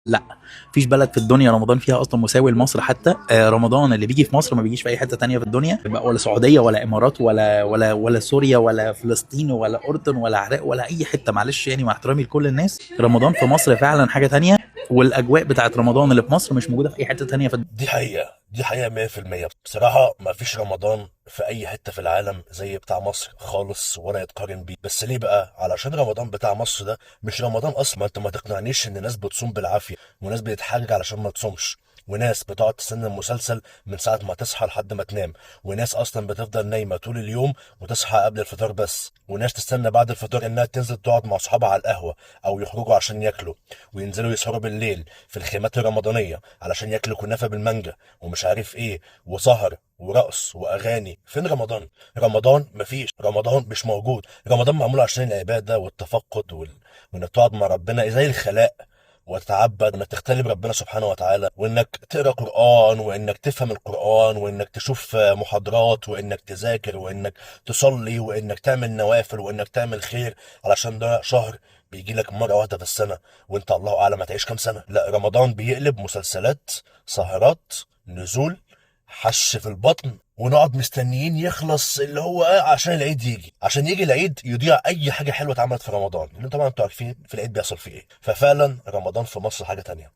لا، مفيش بلد في الدنيا رمضان فيها اصلا مساوي لمصر حتى. رمضان اللي بيجي في مصر ما بيجيش في اي حته تانية في الدنيا بقى، ولا سعوديه ولا امارات ولا سوريا ولا فلسطين ولا اردن ولا عراق ولا اي حته. معلش يعني، مع احترامي لكل الناس، رمضان في مصر فعلا حاجه تانية. والاجواء بتاعت رمضان اللي في مصر مش موجوده في اي حته تانية في الدنيا. دي حقيقة 100%. بصراحة ما فيش رمضان في أي حتة في العالم زي بتاع مصر خالص ولا يتقارن بيه. بس ليه بقى؟ علشان رمضان بتاع مصر ده مش رمضان أصلا. ما أنت ما تقنعنيش إن ناس بتصوم بالعافية، وناس بتتحجج علشان ما تصومش، وناس بتقعد تستنى المسلسل من ساعة ما تصحى لحد ما تنام، وناس أصلا بتفضل نايمة طول اليوم وتصحى قبل الفطار بس، وناس تستنى بعد الفطار إنها تنزل تقعد مع أصحابها على القهوة أو يخرجوا عشان ياكلوا، وينزلوا يسهروا بالليل في الخيمات الرمضانية علشان ياكلوا كنافة بالمانجا ومش عارف ايه، وسهر ورقص واغاني. فين رمضان؟ رمضان مفيش، رمضان مش موجود. رمضان معمول عشان العباده والتفقد وانك تقعد مع ربنا زي الخلاء وتتعبد، وانك تختلي بربنا سبحانه وتعالى، وانك تقرا قران، وانك تفهم القران، وانك تشوف محاضرات، وانك تذاكر، وانك تصلي، وانك تعمل نوافل، وانك تعمل خير، علشان ده شهر بيجي لك مره واحده في السنه، وانت الله اعلم هتعيش كام سنه. لا، رمضان بيقلب مسلسلات، سهرات، نزول، حش في البطن، ونقعد مستنيين يخلص اللي هو عشان العيد يجي، عشان يجي العيد يضيع اي حاجه حلوه اتعملت في رمضان، لان طبعا انتوا عارفين في العيد بيحصل فيه ايه. ففعلا رمضان في مصر حاجه تانية.